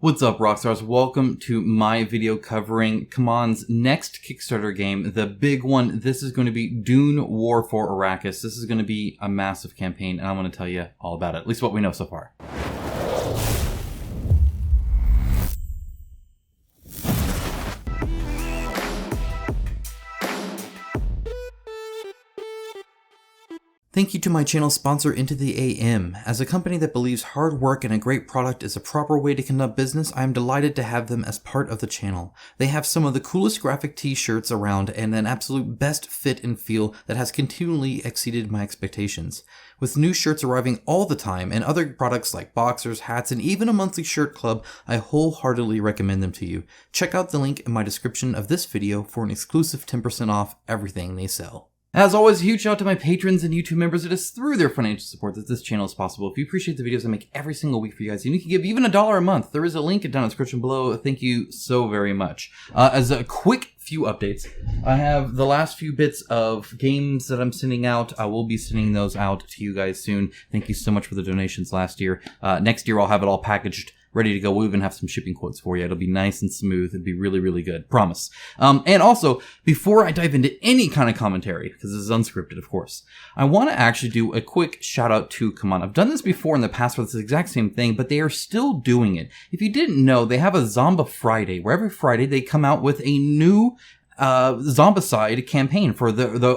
What's up, Rockstars? Welcome to my video covering CMON's next Kickstarter game, the big one. This is going to be Dune War for Arrakis. This is going to be a massive campaign, and I'm going to tell you all about it, at least what we know so far. Thank you to my channel sponsor Into the AM. As a company that believes hard work and a great product is a proper way to conduct business, I am delighted to have them as part of the channel. They have some of the coolest graphic t-shirts around and an absolute best fit and feel that has continually exceeded my expectations. With new shirts arriving all the time and other products like boxers, hats, and even a monthly shirt club, I wholeheartedly recommend them to you. Check out the link in my description of this video for an exclusive 10% off everything they sell. As always, a huge shout out to my patrons and YouTube members. It is through their financial support that this channel is possible. If you appreciate the videos I make every single week for you guys, and you can give even $1 a month, there is a link down in the description below. Thank you so very much. As a quick few updates, I have the last few bits of games that I'm sending out. I will be sending those out to you guys soon. Thank you so much for the donations last year. Next year I'll have it all packaged, ready to go. We'll even have some shipping quotes for you. It'll be nice and smooth. It'll be really, really good. Promise. And also, before I dive into any kind of commentary, because this is unscripted, of course, I want to actually do a quick shout out to CMON. I've done this before in the past with this exact same thing, but they are still doing it. If you didn't know, they have a Zomba Friday, where every Friday they come out with a new Zombicide campaign for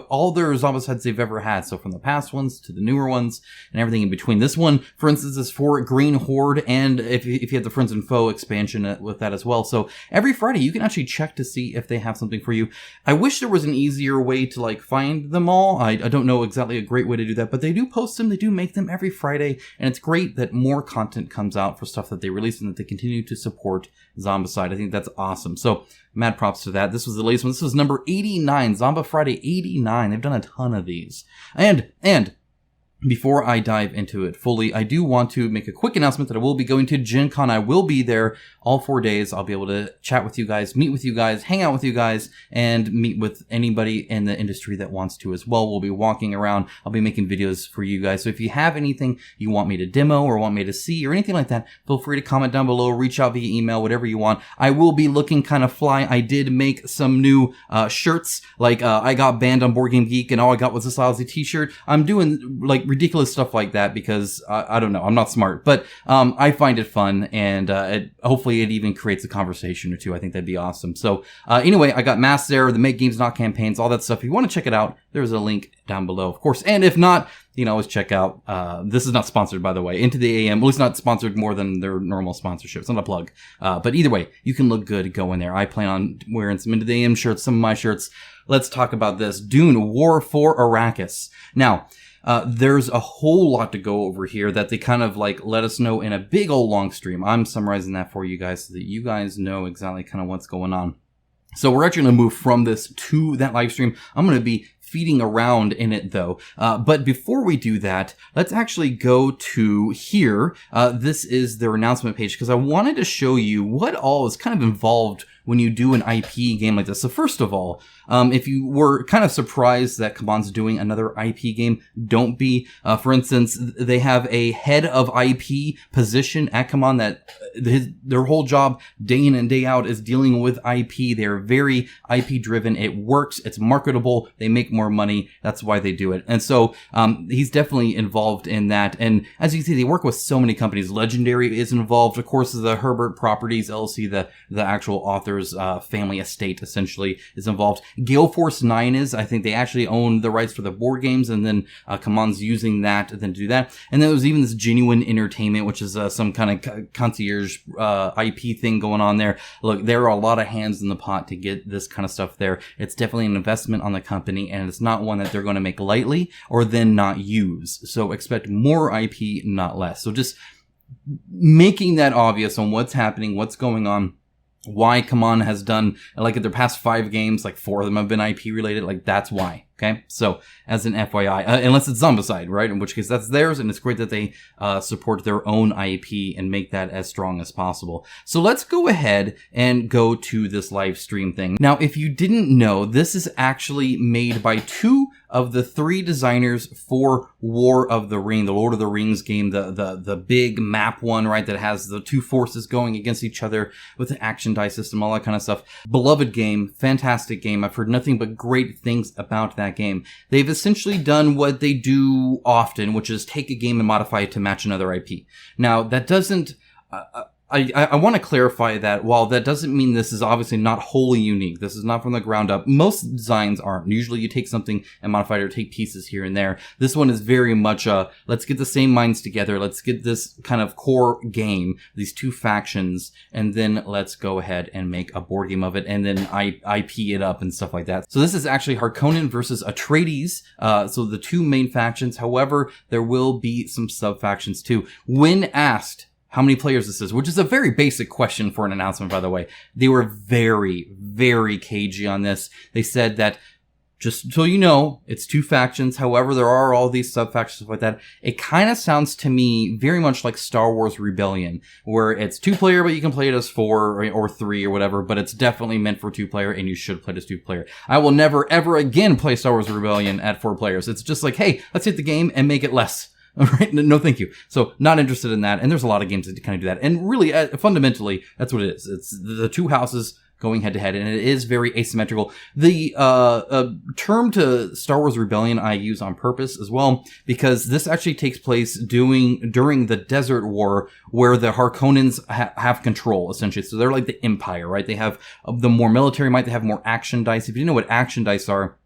all their Zombicides they've ever had. So from the past ones to the newer ones and everything in between. This one, for instance, is for Green Horde, and if you have the Friends and Foe expansion with that as well. So every Friday you can actually check to see if they have something for you. I wish there was an easier way to like find them all. I don't know exactly a great way to do that, but they do post them. They do make them every Friday, and it's great that more content comes out for stuff that they release and that they continue to support Zombicide. I think that's awesome. So mad props to that. This was the latest one. This was number 89, Zomba Friday 89. They've done a ton of these. And before I dive into it fully, I do want to make a quick announcement that I will be going to Gen Con. I will be there all 4 days. I'll be able to chat with you guys, meet with you guys, hang out with you guys, and meet with anybody in the industry that wants to as well. We'll be walking around. I'll be making videos for you guys. So if you have anything you want me to demo or want me to see or anything like that, feel free to comment down below, reach out via email, whatever you want. I will be looking kind of fly. I did make some new shirts. Like I got banned on Board Game Geek and all I got was this lousy t-shirt. I'm doing like ridiculous stuff like that because I don't know, I'm not smart, but I find it fun, and hopefully it even creates a conversation or two. I think that'd be awesome. So anyway, I got masks there, the Make Games Not campaigns, all that stuff. If you want to check it out, there's a link down below, of course. And if not, you can always check out, this is not sponsored, by the way, Into the AM, at least not sponsored more than their normal sponsorship. It's not a plug. But either way, you can look good going there. I plan on wearing some Into the AM shirts, some of my shirts. Let's talk about this. Dune War for Arrakis. Now, there's a whole lot to go over here that they kind of like let us know in a big old long stream. I'm summarizing that for you guys so that you guys know exactly kind of what's going on. So we're actually going to move from this to that live stream. I'm going to be feeding around in it though. But before we do that, let's actually go to here. This is their announcement page because I wanted to show you what all is kind of involved when you do an IP game like this. So first of all, if you were kind of surprised that CMON's doing another IP game, don't be. For instance, they have a head of IP position at CMON that their whole job day in and day out is dealing with IP. They're very IP driven. It works. It's marketable. They make more money. That's why they do it. And so he's definitely involved in that. And as you can see, they work with so many companies. Legendary is involved. Of course, the Herbert Properties LLC, the actual author's family estate essentially is involved. Gale Force 9 is. I think they actually own the rights for the board games, and then CMON's using that then to do that. And then there was even this Genuine Entertainment, which is some kind of concierge IP thing going on there. Look, there are a lot of hands in the pot to get this kind of stuff there. It's definitely an investment on the company, and it's not one that they're going to make lightly or then not use. So expect more IP, not less. So just making that obvious on what's happening, what's going on, why CMON has done, like in their past 5 games, like 4 of them have been IP related, like that's why. Okay, so as an FYI, unless it's Zombicide, right? In which case that's theirs, and it's great that they support their own IP and make that as strong as possible. So let's go ahead and go to this live stream thing. Now, if you didn't know, this is actually made by 2 of the 3 designers for War of the Ring, the Lord of the Rings game, the big map one, right, that has the 2 forces going against each other with the action dice system, all that kind of stuff. Beloved game, fantastic game. I've heard nothing but great things about that game. They've essentially done what they do often, which is take a game and modify it to match another IP. Now, that doesn't... I want to clarify that while that doesn't mean this is obviously not wholly unique, this is not from the ground up. Most designs aren't. Usually you take something and modify it or take pieces here and there. This one is very much let's get the same minds together. Let's get this kind of core game, these 2 factions, and then let's go ahead and make a board game of it and then IP it up and stuff like that. So this is actually Harkonnen versus Atreides. So the 2 main factions. However, there will be some sub-factions too. When asked how many players this is, which is a very basic question for an announcement, by the way, they were very, very cagey on this. They said that just so you know, it's 2 factions. However, there are all these sub-factions like that. It kind of sounds to me very much like Star Wars Rebellion, where it's 2-player, but you can play it as 4 or 3 or whatever, but it's definitely meant for 2-player, and you should play it as 2-player. I will never, ever again play Star Wars Rebellion at 4 players. It's just like, hey, let's hit the game and make it less. All right, no, thank you. So, not interested in that. And there's a lot of games that kind of do that. And really, fundamentally, that's what it is. It's the 2 houses going head to head, and it is very asymmetrical. The term to Star Wars Rebellion I use on purpose as well, because this actually takes place during the Desert War, where the Harkonnens have control, essentially. So they're like the Empire, right? They have the more military might, they have more action dice. If you know what action dice are,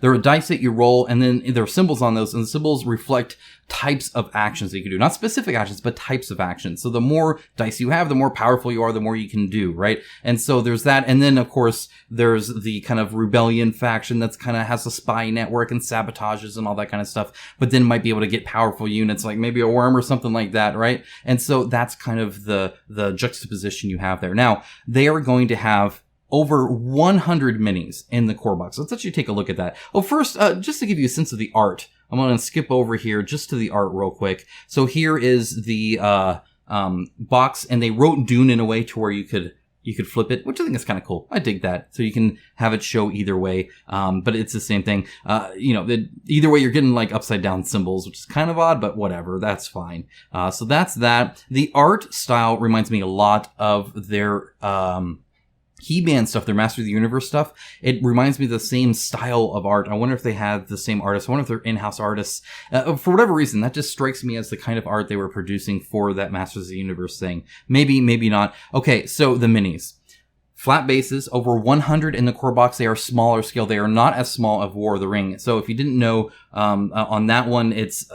there are dice that you roll, and then there are symbols on those, and the symbols reflect types of actions that you can do. Not specific actions, but types of actions. So the more dice you have, the more powerful you are, the more you can do, right? And so there's that. And then, of course, there's the kind of rebellion faction that's kind of has a spy network and sabotages and all that kind of stuff, but then might be able to get powerful units, like maybe a worm or something like that, right? And so that's kind of the juxtaposition you have there. Now, they are going to have over 100 minis in the core box. Let's actually take a look at that. Well, first, just to give you a sense of the art, I'm going to skip over here just to the art real quick. So here is the box, and they wrote Dune in a way to where you could flip it, which I think is kind of cool. I dig that. So you can have it show either way, but it's the same thing. Either way, you're getting like upside down symbols, which is kind of odd, but whatever, that's fine. So that's that. The art style reminds me a lot of their He-Man stuff, their Master of the Universe stuff. It reminds me of the same style of art. I wonder if they had the same artists. I wonder if they're in-house artists. For whatever reason, that just strikes me as the kind of art they were producing for that Masters of the Universe thing. Maybe, maybe not. Okay, so the minis. Flat bases, over 100 in the core box. They are smaller scale. They are not as small as War of the Ring. So if you didn't know, on that one, it's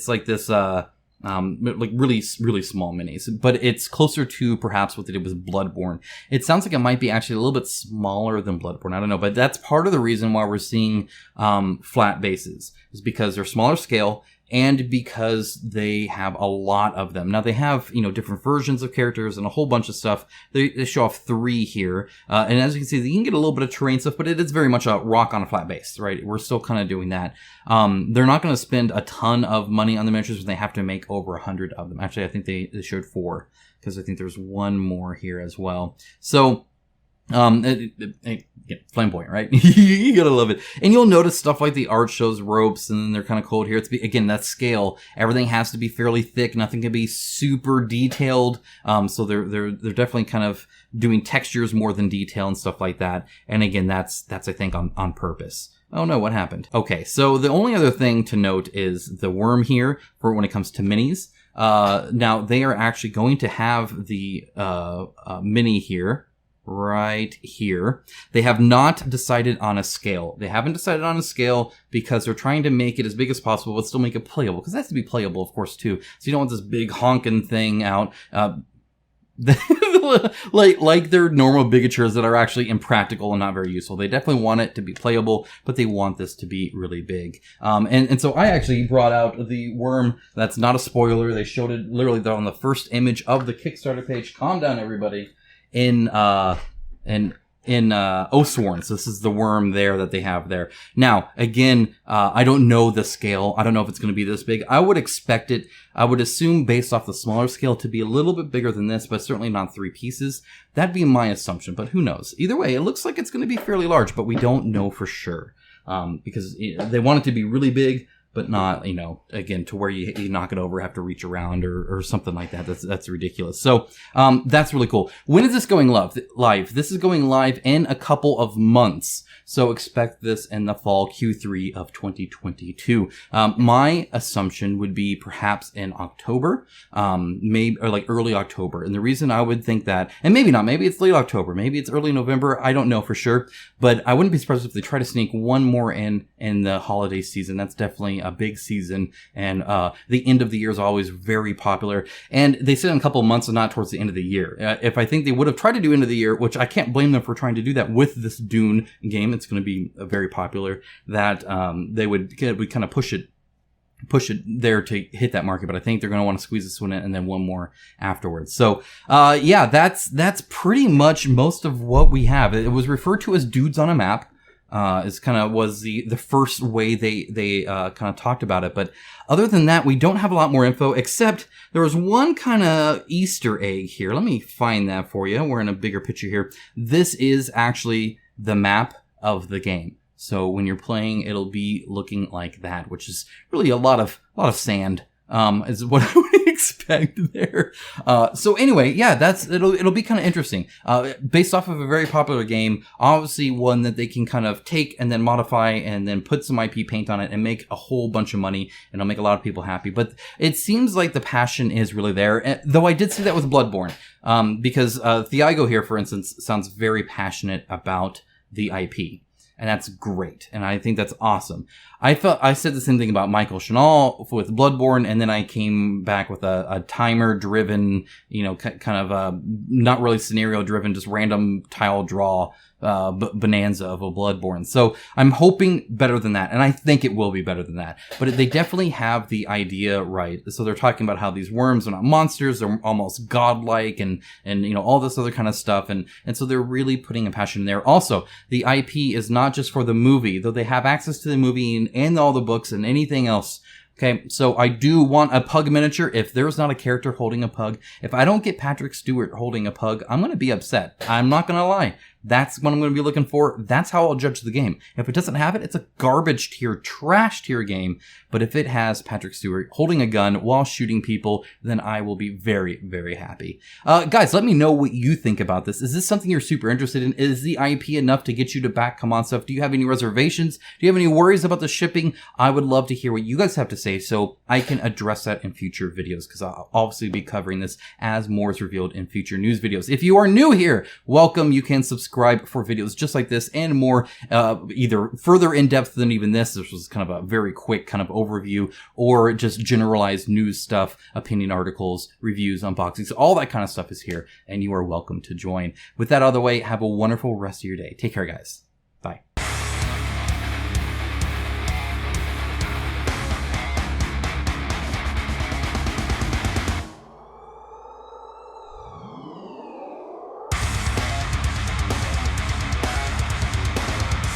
like this, like really, really small minis, but it's closer to perhaps what they did with Bloodborne. It sounds like it might be actually a little bit smaller than Bloodborne. I don't know, but that's part of the reason why we're seeing, flat bases, is because they're smaller scale and because they have a lot of them. Now they have, different versions of characters and a whole bunch of stuff. They show off 3 here. And as you can see, you can get a little bit of terrain stuff, but it is very much a rock on a flat base, right? We're still kind of doing that. They're not going to spend a ton of money on the miniatures, but they have to make over 100 of them. Actually, I think they showed 4, because I think there's one more here as well. So, flamboyant, right? You gotta love it. And you'll notice stuff like the art shows ropes, and then they're kind of cold here. Again, that scale. Everything has to be fairly thick. Nothing can be super detailed. So they're definitely kind of doing textures more than detail and stuff like that. And again, that's I think on purpose. Oh no, what happened? Okay, so the only other thing to note is the worm here for when it comes to minis. Now they are actually going to have the mini here. Right here. They have not decided on a scale. They haven't decided on a scale because they're trying to make it as big as possible, but still make it playable. Because it has to be playable, of course, too. So you don't want this big honking thing out. Like their normal bigatures that are actually impractical and not very useful. They definitely want it to be playable, but they want this to be really big. And so I actually brought out the worm. That's not a spoiler. They showed it literally on the first image of the Kickstarter page. Calm down, everybody. In Oathsworn. So this is the worm there that they have there. Now, again, I don't know the scale. I don't know if it's going to be this big. I would expect it. I would assume based off the smaller scale to be a little bit bigger than this, but certainly not 3 pieces. That'd be my assumption, but who knows? Either way, it looks like it's going to be fairly large, but we don't know for sure. because they want it to be really big, but not, again, to where you knock it over, have to reach around or something like that. That's ridiculous. So, that's really cool. When is this going live? This is going live in a couple of months. So expect this in the fall Q3 of 2022. My assumption would be perhaps in October, maybe, or like early October. And the reason I would think that, and maybe not, maybe it's late October, maybe it's early November. I don't know for sure, but I wouldn't be surprised if they try to sneak one more in the holiday season. That's definitely a big season. And, the end of the year is always very popular. And they said in a couple of months and not towards the end of the year. If I think they would have tried to do end of the year, which I can't blame them for trying to do that with this Dune game. It's going to be very popular, that they would kind of push it there to hit that market, but I think they're going to want to squeeze this one in and then one more afterwards. So, yeah, that's pretty much most of what we have. It was referred to as dudes on a map. Is kind of was the first way they kind of talked about it. But other than that, we don't have a lot more info, except there was one kind of Easter egg here. Let me find that for you. We're in a bigger picture here. This is actually the map of the game. So when you're playing, it'll be looking like that, which is really a lot of sand. Is what I would expect there. So anyway, yeah, it'll be kind of interesting. Based off of a very popular game, obviously one that they can kind of take and then modify and then put some IP paint on it and make a whole bunch of money, and it'll make a lot of people happy. But it seems like the passion is really there. Though I did see that with Bloodborne, because Thiago here, for instance, sounds very passionate about the IP. And that's great. And I think that's awesome. I said the same thing about Michael Chanel with Bloodborne, and then I came back with a timer-driven, kind of not really scenario-driven, just random tile draw bonanza of a Bloodborne. So I'm hoping better than that, and I think it will be better than that. But they definitely have the idea right. So they're talking about how these worms are not monsters; they're almost godlike, and all this other kind of stuff. And so they're really putting a passion in there. Also, the IP is not just for the movie, though they have access to the movie and all the books and anything else. Okay, so I do want a pug miniature. If there's not a character holding a pug, if I don't get Patrick Stewart holding a pug, I'm going to be upset. I'm not going to lie. That's what I'm going to be looking for. That's how I'll judge the game. If it doesn't have it, it's a garbage tier, trash tier game. But if it has Patrick Stewart holding a gun while shooting people, then I will be very, very happy. Guys, let me know what you think about this. Is this something you're super interested in? Is the IP enough to get you to back CMON stuff? Do you have any reservations? Do you have any worries about the shipping? I would love to hear what you guys have to say so I can address that in future videos, because I'll obviously be covering this as more is revealed in future news videos. If you are new here, welcome. You can subscribe for videos just like this and more, either further in depth than even this. This was kind of a very quick kind of overview, or just generalized news stuff, opinion articles, reviews, unboxings, all that kind of stuff is here, and you are welcome to join. With that out of the way, have a wonderful rest of your day. Take care, guys.